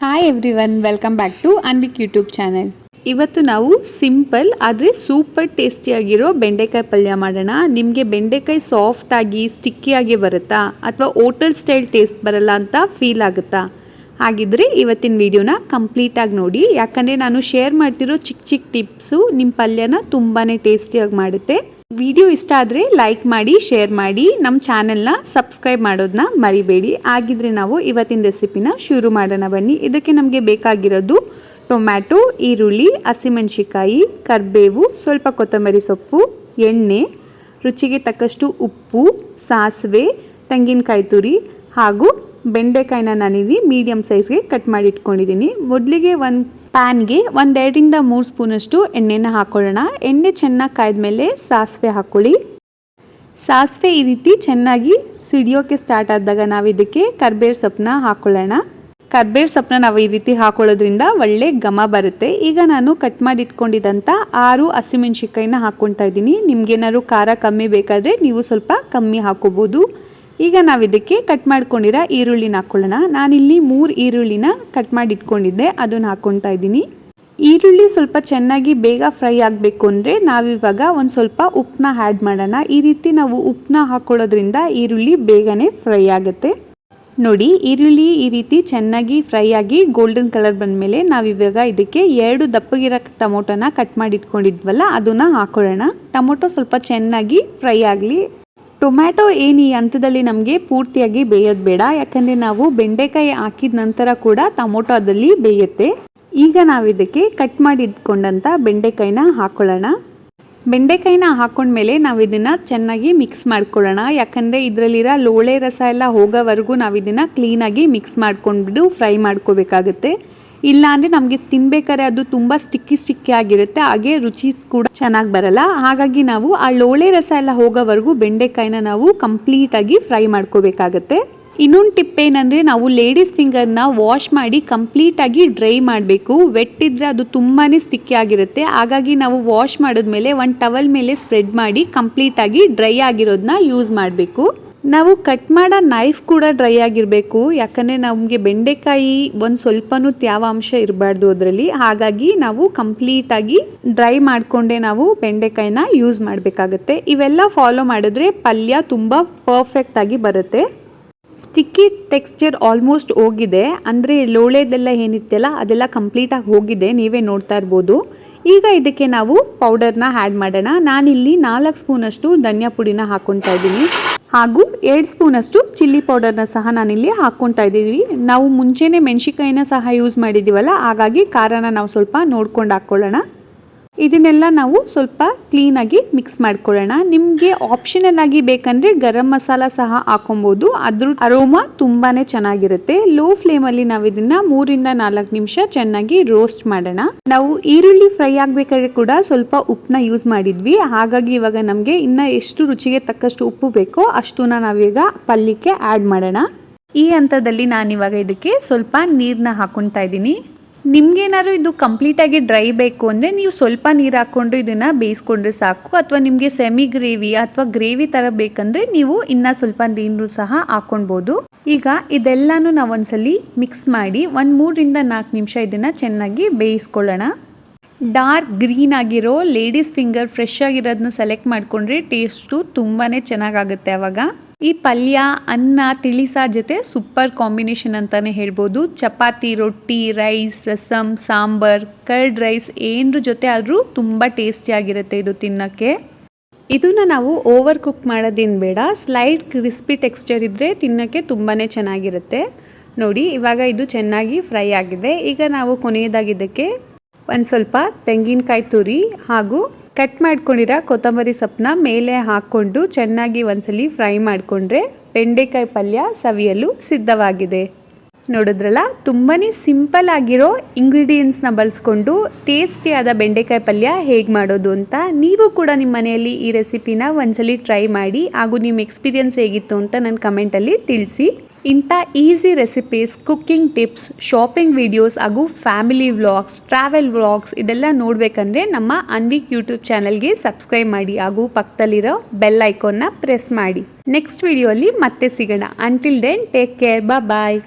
Hi everyone, welcome back to Anvik YouTube channel. ಇವತ್ತು ನಾವು simple ಆದರೆ ಸೂಪರ್ ಟೇಸ್ಟಿಯಾಗಿರೋ ಬೆಂಡೆಕಾಯಿ ಪಲ್ಯ ಮಾಡೋಣ. ನಿಮಗೆ ಬೆಂಡೆಕಾಯಿ ಸಾಫ್ಟಾಗಿ ಸ್ಟಿಕ್ಕಿಯಾಗಿ ಬರುತ್ತಾ ಅಥವಾ ಹೋಟೆಲ್ ಸ್ಟೈಲ್ ಟೇಸ್ಟ್ ಬರಲ್ಲ ಅಂತ ಫೀಲ್ ಆಗುತ್ತಾ? ಹಾಗಿದ್ರೆ ಇವತ್ತಿನ ವಿಡಿಯೋನ ಕಂಪ್ಲೀಟಾಗಿ ನೋಡಿ, ಯಾಕಂದರೆ ನಾನು ಶೇರ್ ಮಾಡ್ತಿರೋ ಚಿಕ್ಕ ಚಿಕ್ಕ ಟಿಪ್ಸು ನಿಮ್ಮ ಪಲ್ಯನ ತುಂಬಾ ಟೇಸ್ಟಿಯಾಗಿ ಮಾಡುತ್ತೆ. ವಿಡಿಯೋ ಇಷ್ಟ ಆದರೆ ಲೈಕ್ ಮಾಡಿ, ಶೇರ್ ಮಾಡಿ, ನಮ್ಮ ಚಾನೆಲ್ನ ಸಬ್ಸ್ಕ್ರೈಬ್ ಮಾಡೋದನ್ನ ಮರಿಬೇಡಿ. ಆಗಿದ್ರೆ ನಾವು ಇವತ್ತಿನ ರೆಸಿಪಿನ ಶುರು ಮಾಡೋಣ ಬನ್ನಿ. ಇದಕ್ಕೆ ನಮಗೆ ಬೇಕಾಗಿರೋದು ಟೊಮ್ಯಾಟೊ, ಈರುಳ್ಳಿ, ಹಸಿಮೆಣಸಿಕಾಯಿ, ಕರಿಬೇವು, ಸ್ವಲ್ಪ ಕೊತ್ತಂಬರಿ ಸೊಪ್ಪು, ಎಣ್ಣೆ, ರುಚಿಗೆ ತಕ್ಕಷ್ಟು ಉಪ್ಪು, ಸಾಸಿವೆ, ತೆಂಗಿನಕಾಯಿ ತುರಿ ಹಾಗೂ ಬೆಂಡೆಕಾಯಿನ ನಾನಿಲ್ಲಿ ಮೀಡಿಯಮ್ ಸೈಜ್ಗೆ ಕಟ್ ಮಾಡಿ ಇಟ್ಕೊಂಡಿದ್ದೀನಿ. ಮೊದಲಿಗೆ ಒಂದು ಪ್ಯಾನ್ಗೆ 1-2 3 ಸ್ಪೂನಷ್ಟು ಎಣ್ಣೆನ ಹಾಕೊಳ್ಳೋಣ. ಎಣ್ಣೆ ಚೆನ್ನಾಗಿ ಕಾಯ್ದ್ಮೇಲೆ ಸಾಸಿವೆ ಹಾಕ್ಕೊಳ್ಳಿ. ಸಾಸಿವೆ ಈ ರೀತಿ ಚೆನ್ನಾಗಿ ಸಿಡಿಯೋಕ್ಕೆ ಸ್ಟಾರ್ಟ್ ಆದಾಗ ನಾವು ಇದಕ್ಕೆ ಕರಿಬೇವು ಸೊಪ್ಪನ್ನ ಹಾಕ್ಕೊಳ್ಳೋಣ. ಕರಿಬೇವು ಸೊಪ್ಪನ್ನ ನಾವು ಈ ರೀತಿ ಹಾಕೊಳ್ಳೋದ್ರಿಂದ ಒಳ್ಳೆ ಘಮ ಬರುತ್ತೆ. ಈಗ ನಾನು ಕಟ್ ಮಾಡಿ ಇಟ್ಕೊಂಡಿದ್ದಂಥ 6 ಹಸಿಮೆಣಸಿಕಾಯಿನ ಹಾಕ್ಕೊಳ್ತಾ ಇದ್ದೀನಿ. ನಿಮ್ಗೇನಾದ್ರು ಖಾರ ಕಮ್ಮಿ ಬೇಕಾದರೆ ನೀವು ಸ್ವಲ್ಪ ಕಮ್ಮಿ ಹಾಕೋಬೋದು. ಈಗ ನಾವು ಇದಕ್ಕೆ ಕಟ್ ಮಾಡ್ಕೊಂಡಿರೋ ಈರುಳ್ಳಿನ ಹಾಕ್ಕೊಳ್ಳೋಣ. ನಾನಿಲ್ಲಿ 3 ಈರುಳ್ಳಿನ ಕಟ್ ಮಾಡಿ ಇಟ್ಕೊಂಡಿದ್ದೆ, ಅದನ್ನು ಹಾಕ್ಕೊಳ್ತಾ ಇದ್ದೀನಿ. ಈರುಳ್ಳಿ ಸ್ವಲ್ಪ ಚೆನ್ನಾಗಿ ಬೇಗ ಫ್ರೈ ಆಗಬೇಕು ಅಂದರೆ ನಾವಿವಾಗ ಒಂದು ಸ್ವಲ್ಪ ಉಪ್ಪನ್ನ ಆ್ಯಡ್ ಮಾಡೋಣ. ಈ ರೀತಿ ನಾವು ಉಪ್ಪನ್ನ ಹಾಕ್ಕೊಳ್ಳೋದ್ರಿಂದ ಈರುಳ್ಳಿ ಬೇಗನೆ ಫ್ರೈ ಆಗುತ್ತೆ. ನೋಡಿ, ಈರುಳ್ಳಿ ಈ ರೀತಿ ಚೆನ್ನಾಗಿ ಫ್ರೈ ಆಗಿ ಗೋಲ್ಡನ್ ಕಲರ್ ಬಂದಮೇಲೆ ನಾವಿವಾಗ ಇದಕ್ಕೆ 2 ದಪ್ಪಗಿರೋ ಟೊಮೊಟೊನ ಕಟ್ ಮಾಡಿ ಇಟ್ಕೊಂಡಿದ್ವಲ್ಲ ಅದನ್ನು ಹಾಕ್ಕೊಳ್ಳೋಣ. ಟೊಮೊಟೊ ಸ್ವಲ್ಪ ಚೆನ್ನಾಗಿ ಫ್ರೈ ಆಗಲಿ. ಟೊಮ್ಯಾಟೊ ಏನು ಈ ಹಂತದಲ್ಲಿ ನಮಗೆ ಪೂರ್ತಿಯಾಗಿ ಬೇಯೋದು ಬೇಡ, ಯಾಕಂದರೆ ನಾವು ಬೆಂಡೆಕಾಯಿ ಹಾಕಿದ ನಂತರ ಕೂಡ ಟೊಮೊಟೊ ಅದಲ್ಲಿ ಬೇಯುತ್ತೆ. ಈಗ ನಾವು ಇದಕ್ಕೆ ಕಟ್ ಮಾಡಿ ಇಟ್ಕೊಂಡಂಥ ಬೆಂಡೆಕಾಯಿನ ಹಾಕ್ಕೊಳ್ಳೋಣ. ಬೆಂಡೆಕಾಯಿನ ಹಾಕ್ಕೊಂಡ್ಮೇಲೆ ನಾವು ಇದನ್ನು ಚೆನ್ನಾಗಿ ಮಿಕ್ಸ್ ಮಾಡ್ಕೊಳ್ಳೋಣ. ಯಾಕಂದರೆ ಇದರಲ್ಲಿರೋ ಲೋಳೆ ರಸ ಎಲ್ಲ ಹೋಗೋವರೆಗೂ ನಾವು ಇದನ್ನು ಕ್ಲೀನಾಗಿ ಮಿಕ್ಸ್ ಮಾಡ್ಕೊಂಡ್ಬಿಟ್ಟು ಫ್ರೈ ಮಾಡ್ಕೋಬೇಕಾಗುತ್ತೆ. ಇಲ್ಲ ಅಂದರೆ ನಮಗೆ ತಿನ್ಬೇಕಾದ್ರೆ ಅದು ತುಂಬ ಸ್ಟಿಕ್ಕಿ ಆಗಿರುತ್ತೆ, ಹಾಗೆ ರುಚಿ ಕೂಡ ಚೆನ್ನಾಗಿ ಬರಲ್ಲ. ಹಾಗಾಗಿ ನಾವು ಆ ಲೋಳೆ ರಸ ಎಲ್ಲ ಹೋಗೋವರೆಗೂ ಬೆಂಡೆಕಾಯಿನ ನಾವು ಕಂಪ್ಲೀಟಾಗಿ ಫ್ರೈ ಮಾಡ್ಕೋಬೇಕಾಗತ್ತೆ. ಇನ್ನೊಂದು ಟಿಪ್ ಏನಂದರೆ, ನಾವು ಲೇಡೀಸ್ ಫಿಂಗರ್ನ ವಾಶ್ ಮಾಡಿ ಕಂಪ್ಲೀಟಾಗಿ ಡ್ರೈ ಮಾಡಬೇಕು. ವೆಟ್ ಇದ್ದರೆ ಅದು ತುಂಬಾ ಸ್ಟಿಕ್ಕಿ ಆಗಿರುತ್ತೆ. ಹಾಗಾಗಿ ನಾವು ವಾಶ್ ಮಾಡಿದ್ಮೇಲೆ ಒಂದು ಟವಲ್ ಮೇಲೆ ಸ್ಪ್ರೆಡ್ ಮಾಡಿ ಕಂಪ್ಲೀಟಾಗಿ ಡ್ರೈ ಆಗಿರೋದನ್ನ ಯೂಸ್ ಮಾಡಬೇಕು. ನಾವು ಕಟ್ ಮಾಡೋ ನೈಫ್ ಕೂಡ ಡ್ರೈ ಆಗಿರಬೇಕು, ಯಾಕಂದರೆ ನಮಗೆ ಬೆಂಡೆಕಾಯಿ ಒಂದು ಸ್ವಲ್ಪನೂ ತ್ಯಾವಾಂಶ ಇರಬಾರ್ದು ಅದರಲ್ಲಿ. ಹಾಗಾಗಿ ನಾವು ಕಂಪ್ಲೀಟಾಗಿ ಡ್ರೈ ಮಾಡಿಕೊಂಡೇ ನಾವು ಬೆಂಡೆಕಾಯಿನ ಯೂಸ್ ಮಾಡಬೇಕಾಗತ್ತೆ. ಇವೆಲ್ಲ ಫಾಲೋ ಮಾಡಿದ್ರೆ ಪಲ್ಯ ತುಂಬ ಪರ್ಫೆಕ್ಟಾಗಿ ಬರುತ್ತೆ. ಸ್ಟಿಕ್ಕಿ ಟೆಕ್ಸ್ಚರ್ ಆಲ್ಮೋಸ್ಟ್ ಹೋಗಿದೆ, ಅಂದರೆ ಲೋಳೆದೆಲ್ಲ ಏನಿತ್ತಲ್ಲ ಅದೆಲ್ಲ ಕಂಪ್ಲೀಟಾಗಿ ಹೋಗಿದೆ, ನೀವೇ ನೋಡ್ತಾ ಇರ್ಬೋದು. ಈಗ ಇದಕ್ಕೆ ನಾವು ಪೌಡರ್ನ ಆ್ಯಡ್ ಮಾಡೋಣ. ನಾನಿಲ್ಲಿ 4 ಸ್ಪೂನಷ್ಟು ಧನಿಯಾ ಪುಡಿನ ಹಾಕ್ಕೊತಾ ಇದ್ದೀನಿ ಹಾಗೂ 2 ಸ್ಪೂನಷ್ಟು ಚಿಲ್ಲಿ ಪೌಡರ್ನ ಸಹ ನಾನಿಲ್ಲಿ ಹಾಕ್ಕೊತಾ ಇದ್ದೀವಿ. ನಾವು ಮುಂಚೆನೇ ಮೆಣಸಿಕಾಯಿನ ಸಹ ಯೂಸ್ ಮಾಡಿದ್ದೀವಲ್ಲ, ಹಾಗಾಗಿ ಖಾರನ ನಾವು ಸ್ವಲ್ಪ ನೋಡ್ಕೊಂಡು ಹಾಕ್ಕೊಳ್ಳೋಣ. ಇದನ್ನೆಲ್ಲ ನಾವು ಸ್ವಲ್ಪ ಕ್ಲೀನಾಗಿ ಮಿಕ್ಸ್ ಮಾಡ್ಕೊಳ್ಳೋಣ. ನಿಮಗೆ ಆಪ್ಷನಲ್ ಆಗಿ ಬೇಕಂದರೆ ಗರಂ ಮಸಾಲ ಸಹ ಹಾಕೊಬೋದು, ಅದ್ರ ಅರೋಮಾ ತುಂಬಾ ಚೆನ್ನಾಗಿರುತ್ತೆ. ಲೋ ಫ್ಲೇಮಲ್ಲಿ ನಾವು ಇದನ್ನು 3-4 ನಿಮಿಷ ಚೆನ್ನಾಗಿ ರೋಸ್ಟ್ ಮಾಡೋಣ. ನಾವು ಈರುಳ್ಳಿ ಫ್ರೈ ಆಗಬೇಕಾದ್ರೆ ಕೂಡ ಸ್ವಲ್ಪ ಉಪ್ಪನ್ನ ಯೂಸ್ ಮಾಡಿದ್ವಿ, ಹಾಗಾಗಿ ಇವಾಗ ನಮಗೆ ಇನ್ನು ಎಷ್ಟು ರುಚಿಗೆ ತಕ್ಕಷ್ಟು ಉಪ್ಪು ಬೇಕೋ ಅಷ್ಟನ್ನ ನಾವೀಗ ಪಲ್ಯಕ್ಕೆ ಆ್ಯಡ್ ಮಾಡೋಣ. ಈ ಹಂತದಲ್ಲಿ ನಾನಿವಾಗ ಇದಕ್ಕೆ ಸ್ವಲ್ಪ ನೀರನ್ನ ಹಾಕ್ಕೊತಾ ಇದ್ದೀನಿ. ನಿಮ್ಗೇನಾದ್ರು ಇದು ಕಂಪ್ಲೀಟಾಗಿ ಡ್ರೈ ಬೇಕು ಅಂದರೆ ನೀವು ಸ್ವಲ್ಪ ನೀರು ಹಾಕ್ಕೊಂಡು ಇದನ್ನು ಬೇಯಿಸ್ಕೊಂಡ್ರೆ ಸಾಕು, ಅಥವಾ ನಿಮಗೆ ಸೆಮಿ ಗ್ರೇವಿ ಅಥವಾ ಗ್ರೇವಿ ಥರ ಬೇಕಂದರೆ ನೀವು ಇನ್ನೂ ಸ್ವಲ್ಪ ನೀರು ಸಹ ಹಾಕ್ಕೊಳ್ಬೋದು. ಈಗ ಇದೆಲ್ಲನೂ ನಾವು ಒಂದ್ಸಲಿ ಮಿಕ್ಸ್ ಮಾಡಿ 3-4 ನಿಮಿಷ ಇದನ್ನು ಚೆನ್ನಾಗಿ ಬೇಯಿಸ್ಕೊಳ್ಳೋಣ. ಡಾರ್ಕ್ ಗ್ರೀನ್ ಆಗಿರೋ ಲೇಡೀಸ್ ಫಿಂಗರ್ ಫ್ರೆಶ್ ಆಗಿರೋದನ್ನ ಸೆಲೆಕ್ಟ್ ಮಾಡಿಕೊಂಡ್ರೆ ಟೇಸ್ಟು ತುಂಬಾ ಚೆನ್ನಾಗಾಗುತ್ತೆ. ಆವಾಗ ಈ ಪಲ್ಯ ಅನ್ನ ತಿಳಿಸಾರು ಜೊತೆ ಸೂಪರ್ ಕಾಂಬಿನೇಷನ್ ಅಂತಲೇ ಹೇಳ್ಬೋದು. ಚಪಾತಿ, ರೊಟ್ಟಿ, rice, rasam, sambar, curd rice ಏನರ ಜೊತೆ ಆದರೂ ತುಂಬ ಟೇಸ್ಟಿಯಾಗಿರುತ್ತೆ ಇದು ತಿನ್ನೋಕ್ಕೆ. ಇದನ್ನು ನಾವು ಓವರ್ ಕುಕ್ ಮಾಡೋದೇನು ಬೇಡ, ಸ್ಲೈಡ್ ಕ್ರಿಸ್ಪಿ ಟೆಕ್ಸ್ಚರ್ ಇದ್ದರೆ ತಿನ್ನೋಕ್ಕೆ ತುಂಬಾ ಚೆನ್ನಾಗಿರುತ್ತೆ. ನೋಡಿ, ಇವಾಗ ಇದು ಚೆನ್ನಾಗಿ ಫ್ರೈ ಆಗಿದೆ. ಈಗ ನಾವು ಕೊನೆಯದಾಗಿ ಇದಕ್ಕೆ ಒಂದು ಸ್ವಲ್ಪ ತೆಂಗಿನಕಾಯಿ ತುರಿ ಹಾಗೂ ಕಟ್ ಮಾಡ್ಕೊಂಡಿರೋ ಕೊತ್ತಂಬರಿ ಸೊಪ್ಪನ್ನ ಮೇಲೆ ಹಾಕ್ಕೊಂಡು ಚೆನ್ನಾಗಿ ಒಂದ್ಸಲಿ ಫ್ರೈ ಮಾಡಿಕೊಂಡ್ರೆ ಬೆಂಡೆಕಾಯಿ ಪಲ್ಯ ಸವಿಯಲು ಸಿದ್ಧವಾಗಿದೆ. ನೋಡಿದ್ರಲ್ಲ, ತುಂಬಾ ಸಿಂಪಲ್ ಆಗಿರೋ ಇಂಗ್ರೀಡಿಯೆಂಟ್ಸ್ನ ಬಳಸ್ಕೊಂಡು ಟೇಸ್ಟಿಯಾದ ಬೆಂಡೆಕಾಯಿ ಪಲ್ಯ ಹೇಗೆ ಮಾಡೋದು ಅಂತ. ನೀವು ಕೂಡ ನಿಮ್ಮ ಮನೆಯಲ್ಲಿ ಈ ರೆಸಿಪಿನ ಒಂದ್ಸಲಿ ಟ್ರೈ ಮಾಡಿ ಹಾಗೂ ನಿಮ್ಮ ಎಕ್ಸ್ಪೀರಿಯನ್ಸ್ ಹೇಗಿತ್ತು ಅಂತ ನನ್ನ ಕಮೆಂಟಲ್ಲಿ ತಿಳಿಸಿ. ಇಂಥ easy recipes, cooking tips, shopping videos ಹಾಗೂ ಫ್ಯಾಮಿಲಿ ವ್ಲಾಗ್ಸ್, ಟ್ರಾವೆಲ್ ವ್ಲಾಗ್ಸ್ ಇದೆಲ್ಲ ನೋಡಬೇಕಂದ್ರೆ ನಮ್ಮ ಅನ್ವಿಕ್ ಯೂಟ್ಯೂಬ್ ಚಾನಲ್ಗೆ ಸಬ್ಸ್ಕ್ರೈಬ್ ಮಾಡಿ ಹಾಗೂ ಪಕ್ಕದಲ್ಲಿರೋ ಬೆಲ್ ಐಕಾನ್ನ ಪ್ರೆಸ್ ಮಾಡಿ. ನೆಕ್ಸ್ಟ್ ವಿಡಿಯೋಲಿ ಮತ್ತೆ ಸಿಗೋಣ. ಅಂಟಿಲ್ ದೆನ್ ಟೇಕ್ ಕೇರ್, ಬಾಯ್.